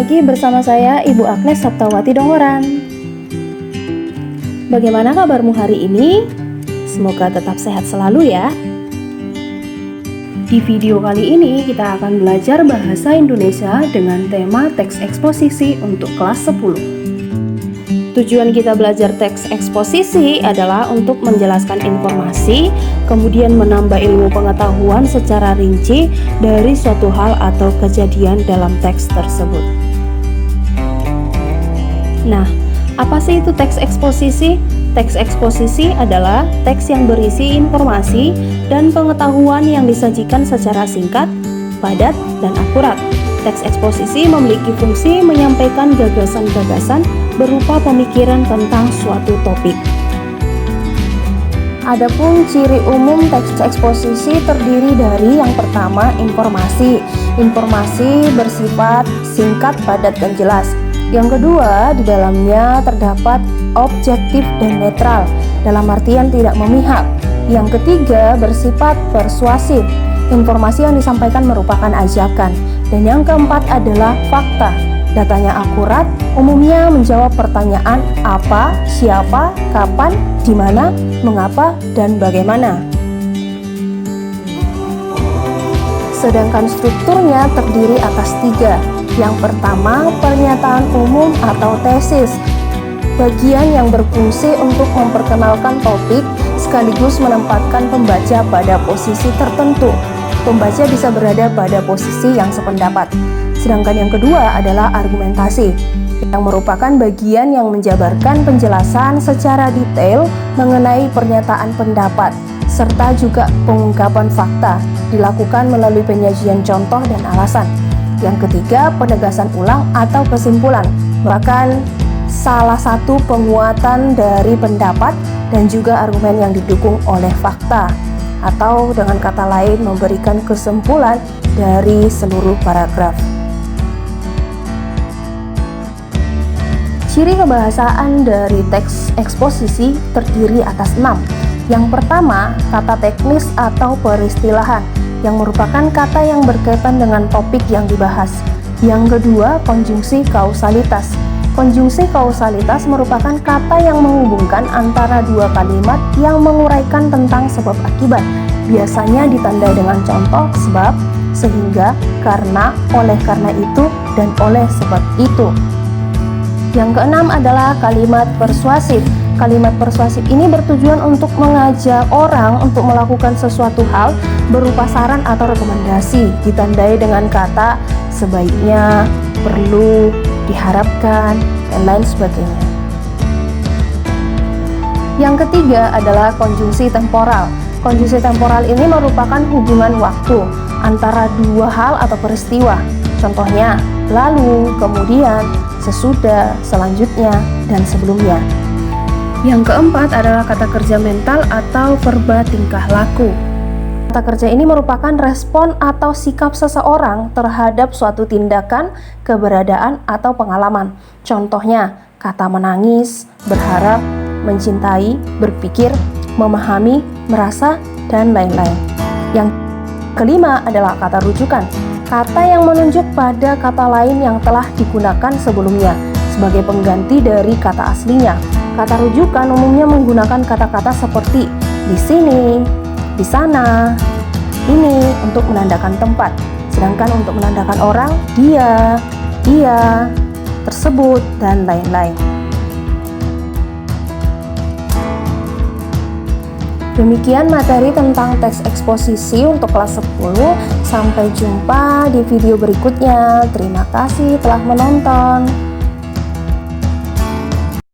lagi bersama saya Ibu Agnes Saptawati Dongoran. Bagaimana kabarmu hari ini? Semoga tetap sehat selalu ya. Di video kali ini kita akan belajar bahasa Indonesia dengan tema teks eksposisi untuk kelas 10. Tujuan kita belajar teks eksposisi adalah untuk menjelaskan informasi, kemudian menambah ilmu pengetahuan secara rinci dari suatu hal atau kejadian dalam teks tersebut. Nah, apa sih itu teks eksposisi? Teks eksposisi adalah teks yang berisi informasi dan pengetahuan yang disajikan secara singkat, padat, dan akurat. Teks eksposisi memiliki fungsi menyampaikan gagasan-gagasan berupa pemikiran tentang suatu topik. Adapun ciri umum teks eksposisi terdiri dari yang pertama, informasi. Informasi bersifat singkat, padat, dan jelas. Yang kedua, di dalamnya terdapat objektif dan netral, dalam artian tidak memihak. Yang ketiga, bersifat persuasif. Informasi yang disampaikan merupakan ajakan. Dan yang keempat adalah fakta. Datanya akurat, umumnya menjawab pertanyaan apa, siapa, kapan, di mana, mengapa, dan bagaimana. Sedangkan strukturnya terdiri atas 3. Yang pertama, pernyataan umum atau tesis. Bagian yang berfungsi untuk memperkenalkan topik sekaligus menempatkan pembaca pada posisi tertentu. Pembaca bisa berada pada posisi yang sependapat. Sedangkan yang kedua adalah argumentasi, yang merupakan bagian yang menjabarkan penjelasan secara detail mengenai pernyataan pendapat, serta juga pengungkapan fakta, dilakukan melalui penyajian contoh dan alasan. Yang ketiga, penegasan ulang atau kesimpulan, merupakan salah satu penguatan dari pendapat dan juga argumen yang didukung oleh fakta, atau dengan kata lain memberikan kesimpulan dari seluruh paragraf. Ciri kebahasaan dari teks eksposisi terdiri atas 6. Yang pertama, kata teknis atau peristilahan, yang merupakan kata yang berkaitan dengan topik yang dibahas. Yang kedua, konjungsi kausalitas. Konjungsi kausalitas merupakan kata yang menghubungkan antara dua kalimat yang menguraikan tentang sebab akibat. Biasanya ditandai dengan contoh, sebab, sehingga, karena, oleh karena itu, dan oleh sebab itu. Yang keenam adalah kalimat persuasif. Kalimat persuasif ini bertujuan untuk mengajak orang untuk melakukan sesuatu hal berupa saran atau rekomendasi, ditandai dengan kata sebaiknya, perlu, diharapkan, dan lain sebagainya. Yang ketiga adalah konjungsi temporal. Konjungsi temporal ini merupakan hubungan waktu antara dua hal atau peristiwa. Contohnya, lalu, kemudian, sesudah, selanjutnya, dan sebelumnya. Yang keempat adalah kata kerja mental atau verba tingkah laku. Kata kerja ini merupakan respon atau sikap seseorang terhadap suatu tindakan, keberadaan, atau pengalaman. Contohnya, kata menangis, berharap, mencintai, berpikir, memahami, merasa, dan lain-lain. Yang kelima adalah kata rujukan. Kata yang menunjuk pada kata lain yang telah digunakan sebelumnya sebagai pengganti dari kata aslinya. Kata rujukan umumnya menggunakan kata-kata seperti di sini, di sana, ini untuk menandakan tempat. Sedangkan untuk menandakan orang, dia, tersebut, dan lain-lain. Demikian materi tentang teks eksposisi untuk kelas 10. Sampai jumpa di video berikutnya. Terima kasih telah menonton.